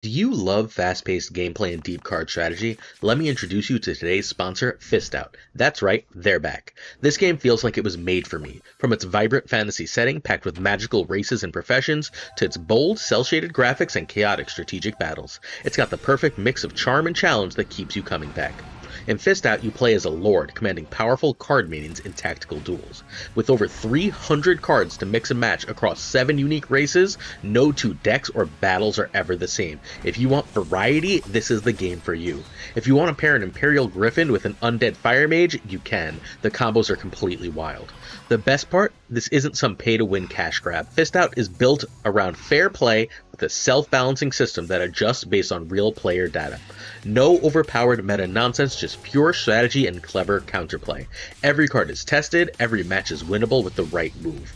Do you love fast-paced gameplay and deep card strategy? Let me introduce you to today's sponsor, Fist Out. That's right, they're back. This game feels like it was made for me. From its vibrant fantasy setting, packed with magical races and professions, to its bold, cel-shaded graphics and chaotic strategic battles. It's got the perfect mix of charm and challenge that keeps you coming back. In Fist Out, you play as a lord, commanding powerful card minions in tactical duels. With over 300 cards to mix and match across 7 unique races, no two decks or battles are ever the same. If you want variety, this is the game for you. If you want to pair an Imperial Griffin with an Undead Fire Mage, you can. The combos are completely wild. The best part? This isn't some pay-to-win cash grab. Fist Out is built around fair play with a self-balancing system that adjusts based on real player data. No overpowered meta nonsense, just pure strategy and clever counterplay. Every card is tested, every match is winnable with the right move.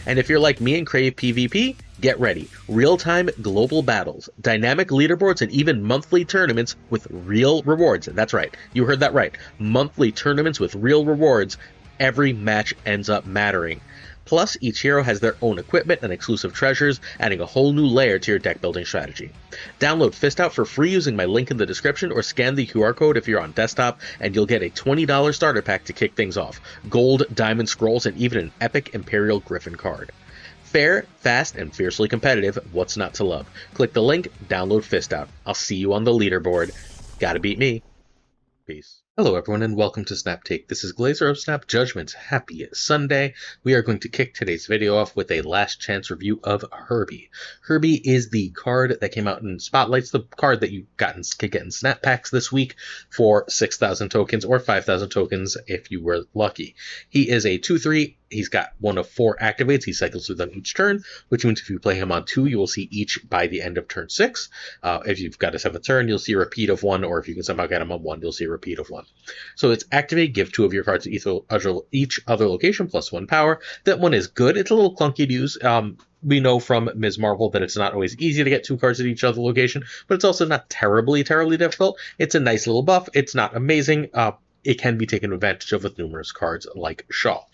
And if you're like me and crave PvP, get ready. Real-time global battles, dynamic leaderboards, and even monthly tournaments with real rewards. That's right, you heard that right. Monthly tournaments with real rewards. Every match ends up mattering. Plus, each hero has their own equipment and exclusive treasures, adding a whole new layer to your deck building strategy. Download Fist Out for free using my link in the description or scan the QR code if you're on desktop, and you'll get a $20 starter pack to kick things off. Gold, diamond scrolls, and even an epic Imperial Griffin card. Fair, fast, and fiercely competitive, what's not to love? Click the link, download Fist Out. I'll see you on the leaderboard. Gotta beat me. Peace. Hello everyone and welcome to Snap Take. This is Glazer of Snap Judgments. Happy Sunday. We are going to kick today's video off with a last chance review of Herby. Herby is the card that came out in Spotlights, the card that you could get in Snap Packs this week for 6,000 tokens or 5,000 tokens if you were lucky. He is a 2/3. He's got one of 4 activates. He cycles through them each turn, which means if you play him on 2, you will see each by the end of turn 6. If you've got a 7th turn, you'll see a repeat of 1, or if you can somehow get him on 1, you'll see a repeat of 1. So it's activate, give 2 of your cards to each other location, plus 1 power. That one is good. It's a little clunky to use. We know from Ms. Marvel that it's not always easy to get 2 cards at each other location, but it's also not terribly difficult. It's a nice little buff. It's not amazing. It can be taken advantage of with numerous cards like Shaw.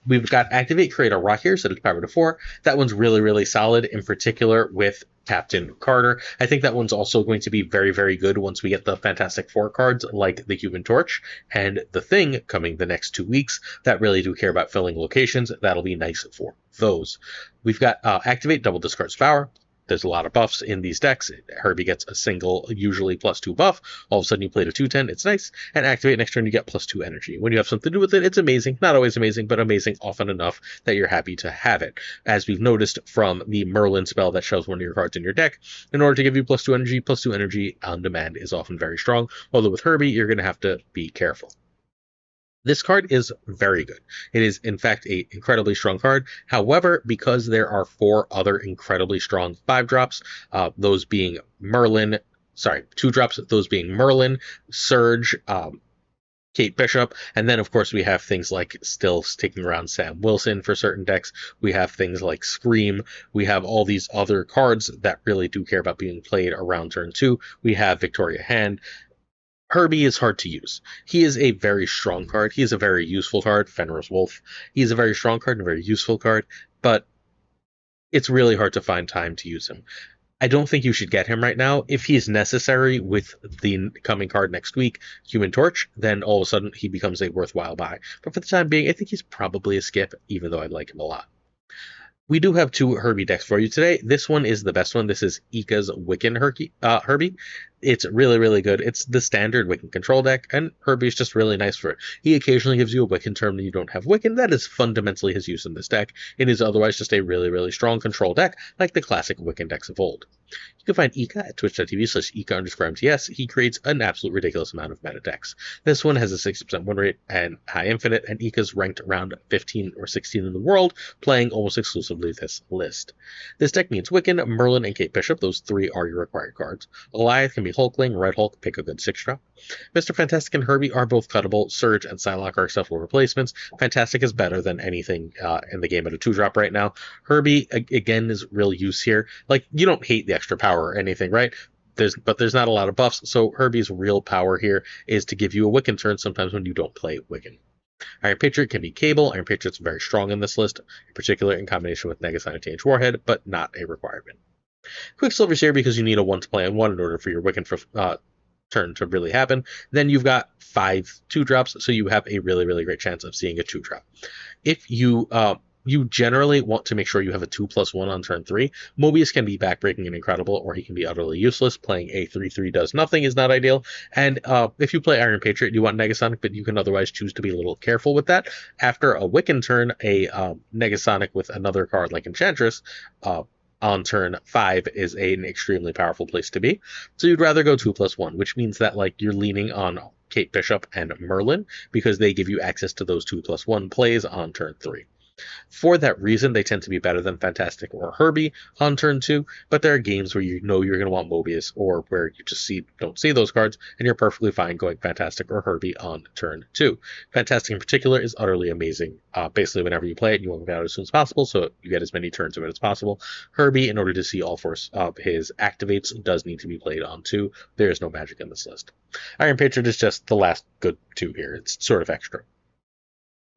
We've got Activate, create a rock here, set its power to 4. That one's really solid, in particular with Captain Carter. I think that one's also going to be very good once we get the Fantastic Four cards like the Human Torch and the Thing coming the next 2 weeks that really do care about filling locations. That'll be nice for those. We've got Activate, double discards power. There's a lot of buffs in these decks. Herby gets a single, usually +2 buff. All of a sudden you played a 2/10, it's nice. And activate next turn, you get +2 energy. When you have something to do with it, it's amazing. Not always amazing, but amazing often enough that you're happy to have it. As we've noticed from the Merlin spell that shows one of your cards in your deck, in order to give you +2 energy on demand is often very strong. Although with Herby, you're going to have to be careful. This card is very good. It is, in fact, an incredibly strong card. However, because there are 4 other incredibly strong 5-drops, those being Merlin, 2-drops, those being Merlin, Surge, Kate Bishop, and then, of course, we have things like still sticking around Sam Wilson for certain decks. We have things like Scream. We have all these other cards that really do care about being played around turn 2. We have Victoria Hand. Herby is hard to use. He is a very strong card. He is a very useful card. Fenrir's Wolf. He is a very strong card and a very useful card, but it's really hard to find time to use him. I don't think you should get him right now. If he's necessary with the coming card next week, Human Torch, then all of a sudden he becomes a worthwhile buy. But for the time being, I think he's probably a skip, even though I like him a lot. We do have 2 Herby decks for you today. This one is the best one. This is Ika's Wiccan Herby. It's really good. It's the standard Wiccan control deck, and Herby is just really nice for it. He occasionally gives you a Wiccan turn when you don't have Wiccan. That is fundamentally his use in this deck. It is otherwise just a really strong control deck, like the classic Wiccan decks of old. You can find Ika at twitch.tv/Ika_MTS. He creates an absolute ridiculous amount of meta decks. This one has a 60% win rate and high infinite, and Ika's ranked around 15 or 16 in the world, playing almost exclusively this list. This deck means Wiccan, Merlin, and Kate Bishop. Those 3 are your required cards. Goliath can be Hulkling, Red Hulk, pick a good 6-drop. Mr. Fantastic and Herby are both cuttable. Surge and Psylocke are acceptable replacements. Fantastic is better than anything in the game at a 2-drop right now. Herby, again, is real use here. Like, you don't hate the extra power or anything, right? But there's not a lot of buffs, so Herby's real power here is to give you a Wiccan turn sometimes when you don't play Wiccan. Iron Patriot can be Cable. Iron Patriot's very strong in this list, in particular in combination with Negasonic Teenage Warhead, but not a requirement. Quicksilver's here because you need a 1 to play on 1 in order for your Wiccan turn to really happen. Then you've got 5 2-drops, so you have a really, really great chance of seeing a 2-drop. If you generally want to make sure you have a 2+1 on turn 3. Mobius can be backbreaking and incredible, or he can be utterly useless. Playing a 3/3 does nothing is not ideal. And if you play Iron Patriot, you want Negasonic, but you can otherwise choose to be a little careful with that. After a Wiccan turn, a Negasonic with another card like Enchantress on turn 5 is an extremely powerful place to be. So you'd rather go 2+1, which means that like you're leaning on Kate Bishop and Merlin because they give you access to those 2+1 plays on turn 3. For that reason, they tend to be better than Fantastic or Herby on turn 2, but there are games where you know you're going to want Mobius or where you just don't see those cards, and you're perfectly fine going Fantastic or Herby on turn 2. Fantastic in particular is utterly amazing. Basically, whenever you play it, you want to get out as soon as possible, so you get as many turns of it as possible. Herby, in order to see all 4 of his activates, does need to be played on 2. There is no magic in this list. Iron Patriot is just the last good 2 here. It's sort of extra.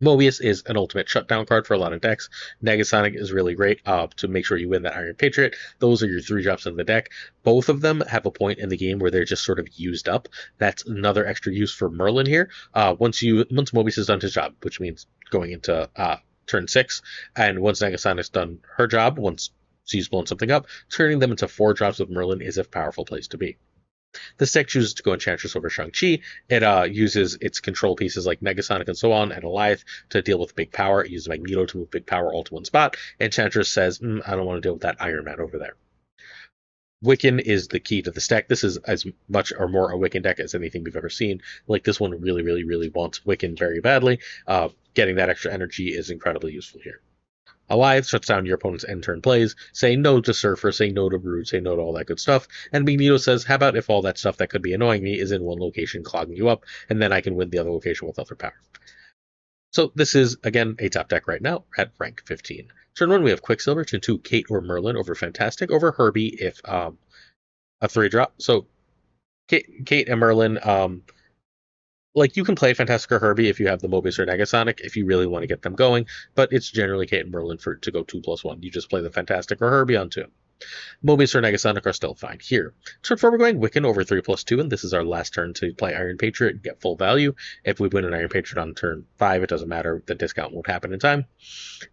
Mobius is an ultimate shutdown card for a lot of decks. Negasonic is really great to make sure you win that Iron Patriot. Those are your 3-drops in the deck. Both of them have a point in the game where they're just sort of used up. That's another extra use for Merlin here. Once Mobius has done his job, which means going into turn 6, and once Negasonic's done her job, once she's blown something up, turning them into 4-drops with Merlin is a powerful place to be. This deck chooses to go Enchantress over Shang-Chi. It uses its control pieces like Negasonic and so on, and Alliath to deal with big power. It uses Magneto to move big power all to one spot. Enchantress says, I don't want to deal with that Iron Man over there. Wiccan is the key to this deck. This is as much or more a Wiccan deck as anything we've ever seen. Like, this one really, really, really wants Wiccan very badly. Getting that extra energy is incredibly useful here. Alliath shuts down your opponent's end turn plays, say no to Surfer, say no to Brood, say no to all that good stuff, and Magneto says, how about if all that stuff that could be annoying me is in one location clogging you up, and then I can win the other location with other power. So this is, again, a top deck right now at rank 15. Turn 1, we have Quicksilver. Turn 2, Kate or Merlin over Fantastic, over Herby if a 3-drop. So Kate and Merlin, like, you can play Fantastic or Herby if you have the Mobius or Negasonic if you really want to get them going, but it's generally Kate and Merlin to go 2+1. You just play the Fantastic or Herby on 2. Mobius or Negasonic are still fine here. Turn 4, we're going Wiccan over 3+2, and this is our last turn to play Iron Patriot and get full value. If we win an Iron Patriot on turn 5, it doesn't matter. The discount won't happen in time.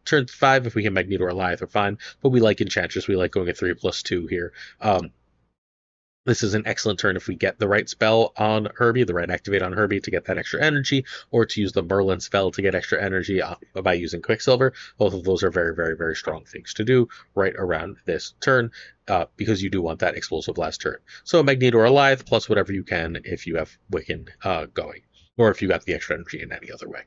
Turn 5, if we can Magneto or Alliath, are fine, but we like Enchantress. We like going at 3+2 here. This is an excellent turn if we get the right spell on Herby, the right activate on Herby to get that extra energy, or to use the Merlin spell to get extra energy by using Quicksilver. Both of those are very, very, very strong things to do right around this turn, because you do want that explosive last turn. So Magneto or Alliath, plus whatever you can if you have Wiccan going, or if you got the extra energy in any other way.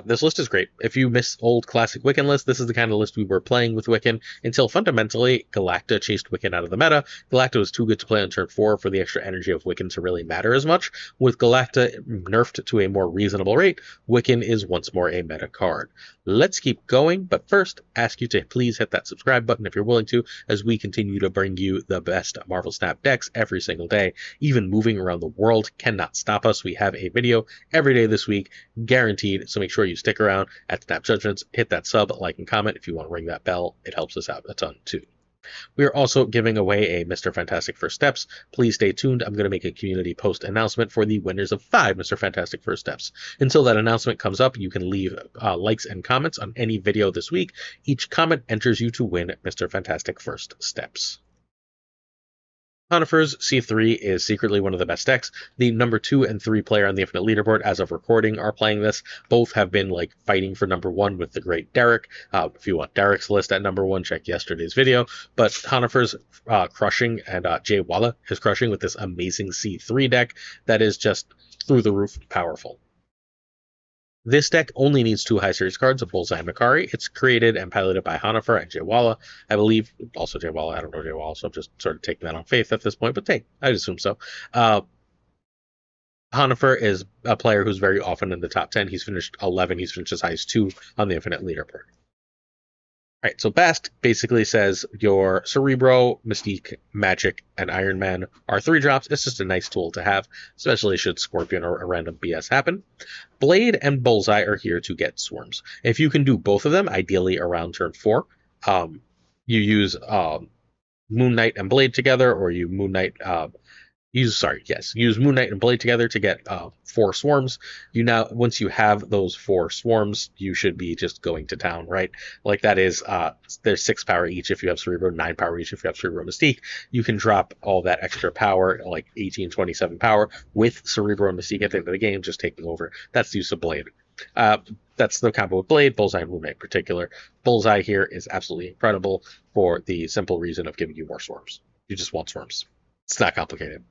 This list is great. If you miss old classic Wiccan lists, this is the kind of list we were playing with Wiccan until fundamentally Galacta chased Wiccan out of the meta. Galacta was too good to play on turn 4 for the extra energy of Wiccan to really matter as much. With Galacta nerfed to a more reasonable rate, Wiccan is once more a meta card. Let's keep going, but first, ask you to please hit that subscribe button if you're willing to, as we continue to bring you the best Marvel Snap decks every single day. Even moving around the world cannot stop us. We have a video every day this week, guaranteed. So make sure you stick around at Snap Judgments, hit that sub, like, and comment if you want to ring that bell. It helps us out a ton too. We are also giving away a Mr. Fantastic First Steps. Please stay tuned. I'm going to make a community post announcement for the winners of 5 Mr. Fantastic First Steps. Until that announcement comes up, you can leave likes and comments on any video this week. Each comment enters you to win Mr. Fantastic First Steps. Honifer's C3 is secretly one of the best decks. The number 2 and 3 player on the Infinite Leaderboard as of recording are playing this. Both have been like fighting for number 1 with the great Derek. If you want Derek's list at number 1, check yesterday's video. But Honifer's crushing, and Jay Walla is crushing with this amazing C3 deck that is just through the roof powerful. This deck only needs 2 high series cards of Bullseye and Makari. It's created and piloted by Honifer and Jay Walla. I believe also Jay Walla. I don't know Jay Walla, so I'm just sort of taking that on faith at this point, but hey, I'd assume so. Honifer is a player who's very often in the top 10. He's finished 11. He's finished as high as 2 on the Infinite Leaderboard. All right, so Bast basically says your Cerebro, Mystique, Magic, and Iron Man are 3-drops. It's just a nice tool to have, especially should Scorpion or a random BS happen. Blade and Bullseye are here to get swarms. If you can do both of them, ideally around turn 4, you use Moon Knight and Blade together, or you Moon Knight use Moon Knight and Blade together to get 4 swarms. Once you have those 4 swarms, you should be just going to town, right? Like that is there's 6 power each if you have Cerebro, 9 power each if you have Cerebro Mystique. You can drop all that extra power, like 18, 27 power, with Cerebro and Mystique at the end of the game, just taking over. That's the use of Blade. That's the combo with Blade, Bullseye, and Moon Knight in particular. Bullseye here is absolutely incredible for the simple reason of giving you more swarms. You just want swarms. It's not complicated.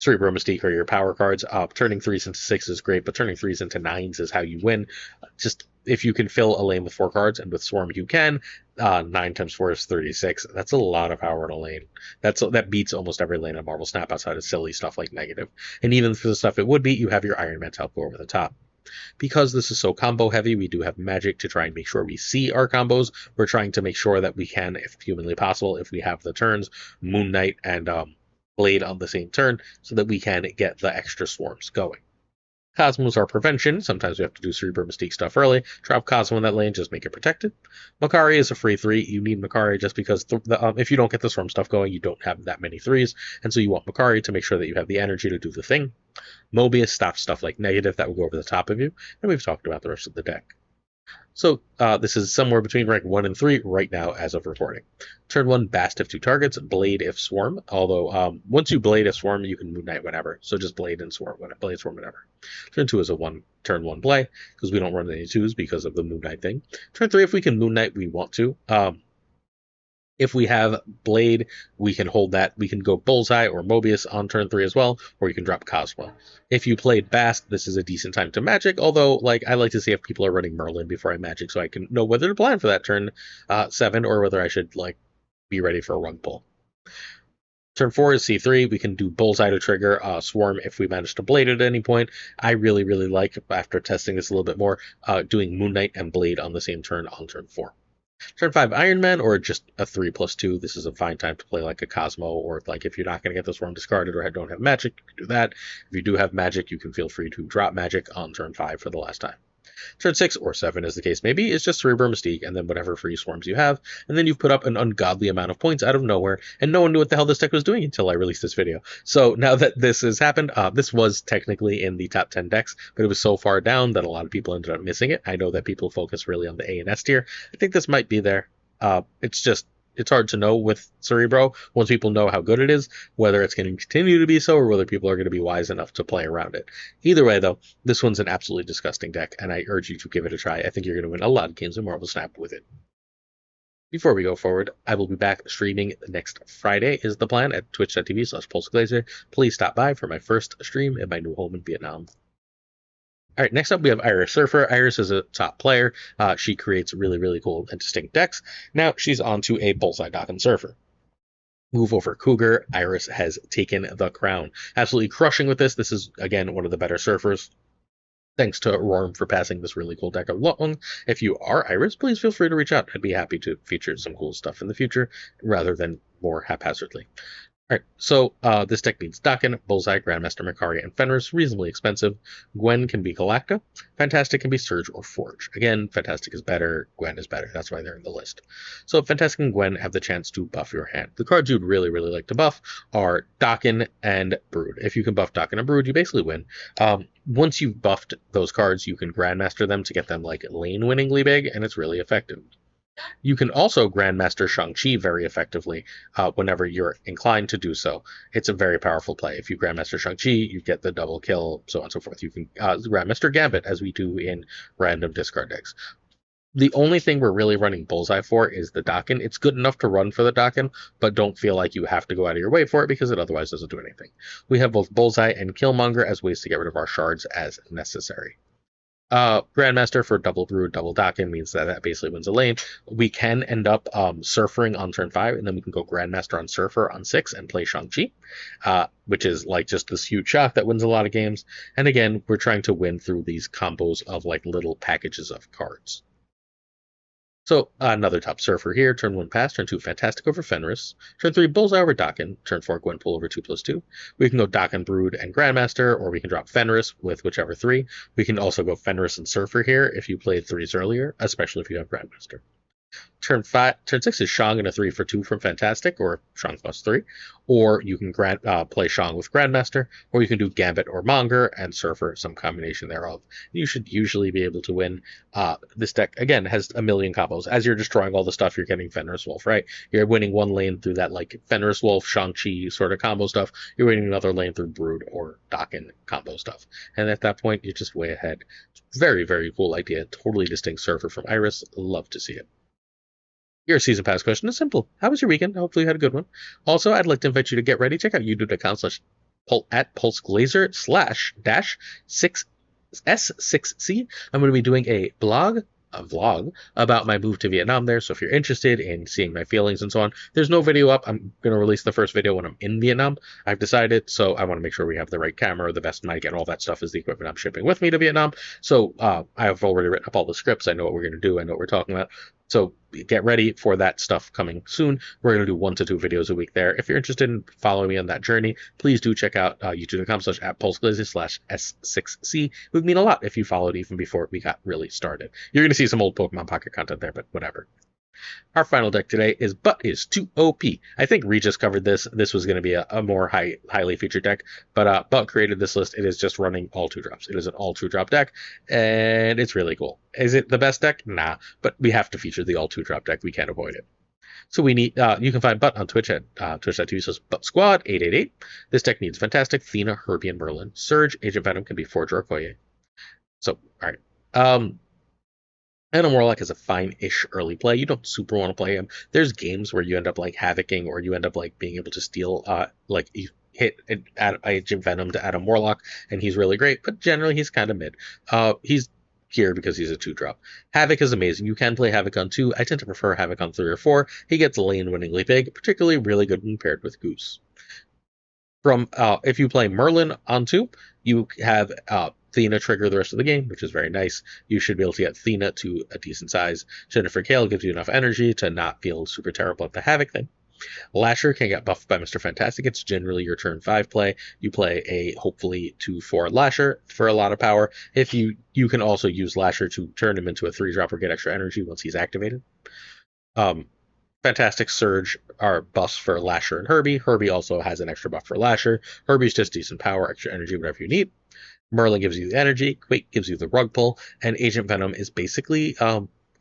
Cerebro Mystique are your power cards. Turning 3s into 6s is great, but turning 3s into 9s is how you win. Just if you can fill a lane with 4 cards, and with Swarm you can, 9 times 4 is 36. That's a lot of power in a lane. That beats almost every lane in Marvel Snap outside of silly stuff like negative. And even for the stuff it would beat, you have your Iron Man to help go over the top. Because this is so combo heavy, we do have magic to try and make sure we see our combos. We're trying to make sure that we can, if humanly possible, if we have the turns, Moon Knight and Blade on the same turn, so that we can get the extra swarms going. Cosmos are prevention. Sometimes we have to do Cerebro Mystique stuff early. Drop Cosmo in that lane, just make it protected. Makari is a free 3. You need Makari just because if you don't get the swarm stuff going, you don't have that many 3s, and so you want Makari to make sure that you have the energy to do the thing. Mobius stops stuff like negative that will go over the top of you, and we've talked about the rest of the deck. So this is somewhere between rank 1 and 3 right now as of recording. Turn 1, Bast if 2 targets, Blade if Swarm. Although once you Blade if Swarm, you can Moon Knight whenever. So just Blade and Swarm, Blade Swarm whenever. Turn 2 is a turn 1 play because we don't run any 2s because of the Moon Knight thing. Turn 3, if we can Moon Knight, we want to. If we have Blade, we can hold that. We can go Bullseye or Mobius on turn 3 as well, or you can drop Cosmo. If you played Bast, this is a decent time to Magic, although I like to see if people are running Merlin before I Magic so I can know whether to plan for that turn 7 or whether I should be ready for a rug pull. Turn 4 is C3. We can do Bullseye to trigger Swarm if we manage to Blade at any point. I really, really like, after testing this a little bit more, doing Moon Knight and Blade on the same turn on turn 4. Turn 5 Iron Man, or just a 3+2. This is a fine time to play like a Cosmo, or if you're not going to get this Swarm discarded or don't have magic, you can do that. If you do have magic, you can feel free to drop magic on turn 5 for the last time. Turn 6 or 7, as the case may be, is just Cerebro Mystique, and then whatever free swarms you have, and then you've put up an ungodly amount of points out of nowhere, and no one knew what the hell this deck was doing until I released this video. So now that this has happened, this was technically in the top 10 decks, but it was so far down that a lot of people ended up missing it. I know that people focus really on the A and S tier. I think this might be there. It's hard to know with Cerebro, once people know how good it is, whether it's going to continue to be so or whether people are going to be wise enough to play around it. Either way, though, this one's an absolutely disgusting deck, and I urge you to give it a try. I think you're going to win a lot of games of Marvel Snap with it. Before we go forward, I will be back streaming next Friday, is the plan, at twitch.tv/PulseGlazer. Please stop by for my first stream in my new home in Vietnam. All right, next up we have Iris Surfer. Iris is a top player. She creates really, really cool and distinct decks. Now she's on to a Bullseye Dockin' Surfer. Move over Cougar. Iris has taken the crown. Absolutely crushing with this. This is, again, one of the better surfers. Thanks to Rorm for passing this really cool deck along. If you are Iris, please feel free to reach out. I'd be happy to feature some cool stuff in the future rather than more haphazardly. All right, so this deck needs Dockin, Bullseye, Grandmaster, Makari, and Fenris. Reasonably expensive. Gwen can be Galacta. Fantastic can be Surge or Forge. Again, Fantastic is better. Gwen is better. That's why they're in the list. So Fantastic and Gwen have the chance to buff your hand. The cards you'd really, really like to buff are Dockin and Brood. If you can buff Dockin and Brood, you basically win. Once you've buffed those cards, you can Grandmaster them to get them lane-winningly big, and it's really effective. You can also Grandmaster Shang-Chi very effectively whenever you're inclined to do so. It's a very powerful play. If you Grandmaster Shang-Chi, you get the double kill, so on and so forth. You can Grandmaster Gambit, as we do in random discard decks. The only thing we're really running Bullseye for is the Dockin. It's good enough to run for the Dockin, but don't feel like you have to go out of your way for it because it otherwise doesn't do anything. We have both Bullseye and Killmonger as ways to get rid of our shards as necessary. Grandmaster for double Brood, double Dockin means that basically wins a lane. We can end up Surfering on turn 5, and then we can go Grandmaster on Surfer on 6 and play Shang-Chi, which is just this huge shock that wins a lot of games. And again, we're trying to win through these combos of little packages of cards. So another top Surfer here. Turn 1 pass, turn 2 Fantastic over Fenris. Turn 3 Bullseye over Dockin. Turn 4 Gwenpool over 2+2. We can go Dockin, Brood, and Grandmaster, or we can drop Fenris with whichever 3. We can also go Fenris and Surfer here if you played 3s earlier, especially if you have Grandmaster. Turn 6 is Shang and a 3 for 2 from Fantastic, or Shang plus 3. Or you can play Shang with Grandmaster, or you can do Gambit or Monger and Surfer, some combination thereof. You should usually be able to win. This deck, again, has a million combos. As you're destroying all the stuff, you're getting Fenris Wolf, right? You're winning one lane through that, like, Fenris Wolf, Shang-Chi sort of combo stuff. You're winning another lane through Brood or Dakin combo stuff. And at that point, you're just way ahead. Very, very cool idea. Totally distinct Surfer from Iris. Love to see it. Your season pass question is simple. How was your weekend? Hopefully you had a good one. Also, I'd like to invite you to get ready. Check out youtube.com/@pulseglazer /S6C. I'm going to be doing a vlog about my move to Vietnam there. So if you're interested in seeing my feelings and so on, there's no video up. I'm going to release the first video when I'm in Vietnam. I've decided, so I want to make sure we have the right camera, the best mic, and all that stuff is the equipment I'm shipping with me to Vietnam. So I have already written up all the scripts. I know what we're going to do. I know what we're talking about. So get ready for that stuff coming soon. We're going to do 1 to 2 videos a week there. If you're interested in following me on that journey, please do check out youtube.com/@pulseglazer /S6C. It would mean a lot if you followed even before we got really started. You're going to see some old Pokemon Pocket content there, but whatever. Our final deck today is Butt is too OP. I think Regis covered this. This was going to be a more highly featured deck, but Butt created this list. It is just running all 2-drops. It is an all 2-drop deck, and it's really cool. Is it the best deck? Nah, but we have to feature the all 2-drop deck. We can't avoid it. So we need. You can find Butt on Twitch at twitch.tv/ButtSquad888. This deck needs Fantastic, Thena, Herbie, and Merlin. Surge, Agent Venom can be Forge or Okoye. So, all right. Adam Warlock is a fine-ish early play. You don't super want to play him. There's games where you end up like havocing, or you end up like being able to steal, like you hit Agent Venom to Adam Warlock, and he's really great. But generally, he's kind of mid. He's here because he's a 2-drop. Havoc is amazing. You can play Havoc on 2. I tend to prefer Havoc on 3 or 4. He gets lane-winningly big, particularly really good when paired with Goose. From if you play Merlin on 2, you have Thena trigger the rest of the game, which is very nice. You should be able to get Thena to a decent size. Jennifer Kale gives you enough energy to not feel super terrible at the Havoc thing. Lasher can get buffed by Mr. Fantastic. It's generally your turn 5 play. You play a hopefully 2/4 Lasher for a lot of power. If you can also use Lasher to turn him into a 3-drop or get extra energy once he's activated. Fantastic Surge are buffs for Lasher and Herbie. Herbie also has an extra buff for Lasher. Herbie's just decent power, extra energy, whatever you need. Merlin gives you the energy, Quake gives you the rug pull, and Agent Venom is basically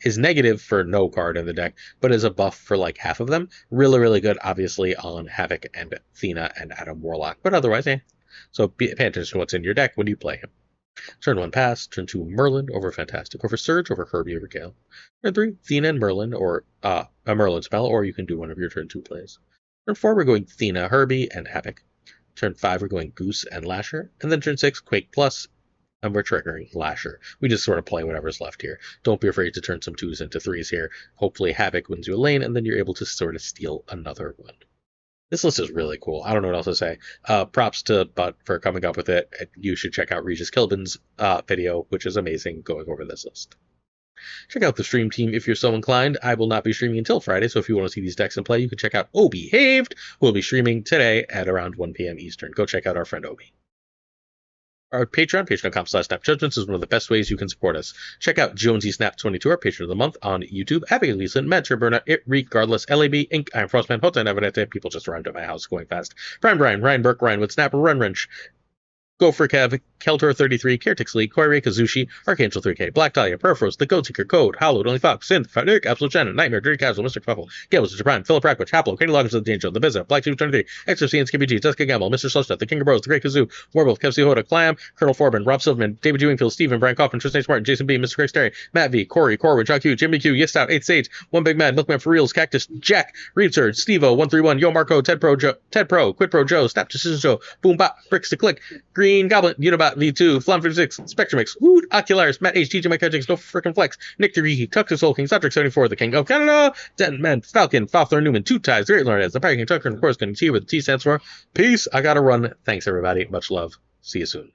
is negative for no card in the deck, but is a buff for like half of them. Really, really good, obviously, on Havoc and Thena and Adam Warlock, but otherwise, So pay attention to what's in your deck when you play him. Turn 1 pass, turn 2 Merlin over Fantastic, over Surge, over Herbie, over Gale. Turn 3 Thena and Merlin, or a Merlin spell, or you can do one of your turn 2 plays. Turn 4 we're going Thena, Herbie, and Havoc. Turn 5, we're going Goose and Lasher. And then turn 6, Quake Plus, and we're triggering Lasher. We just sort of play whatever's left here. Don't be afraid to turn some 2s into 3s here. Hopefully Havoc wins you a lane, and then you're able to sort of steal another one. This list is really cool. I don't know what else to say. Props to Butt for coming up with it. You should check out Regis Kilbin's video, which is amazing, going over this list. Check out the stream team if you're so inclined. I will not be streaming until Friday, so if you want to see these decks in play, you can check out Oh Behaved, who will be streaming today at around 1 p.m. Eastern. Go check out our friend Obi. Our Patreon, patreon.com/snapjudgments, is one of the best ways you can support us. Check out JonesySnap22, our patron of the month, on YouTube. Abigail Leeson, Mentor Burnout, It Regardless, LAB, Inc., I'm Frostman, Hotan Evidente, people just arrived at my house going fast. Prime Brian, Ryan Burke, Ryan Wood Snapper, Run Wrench, Go for Kev, Keltor33, Caretix Lee, Koiri Kazushi, Archangel 3K, Black Dahlia, Perfrost, The Goat Seeker, Code, Hallowed, Only Fox, Synth, Fanatic, Absolute Shannon, Nightmare, Dirty Casual, Mr. Fuffle, Gable, Mr. Prime, Philip Rackwood, Haplo, Katie Loggins of the Danger, The Bizza, Black 223, XFC and Skippy G, Jessica Gamble, Mr. Slustut, The King of Bros, The Great Kazoo, Warwolf, Kev C. Hoda, Clam, Colonel Forbin, Rob Silverman, David Ewingfield, Stephen, Brian Kaufman, Tristan Smart, Jason B, Mr. Craig Sterry, Matt V, Corey, Corwin, Chuck Hugh, Jimmy Q, Yes Stout, 8 Sage, One Big Mad, Milkman for Reals, Cactus, Jack, Reed Surge, Stevo, 131, Yo Marco, Ted Pro, Quid Pro Joe, Snap Decision Show, Boom Bop, Bricks to Click, Green Goblin, Unibot V2, Flam 56, Spectrum Mix, Wood, Ocularis, Matt H, TJ Mike Hutchings, No Frickin' Flex, Nick Tariki, Tuxus Soul King, Sotrick 74, The King of Canada, Denton Man, Falcon, Fafler Newman, Two Ties, Great Lornez, The Pirate King Tucker, and of course, going to T with the T stands for Peace. I gotta run. Thanks, everybody. Much love. See you soon.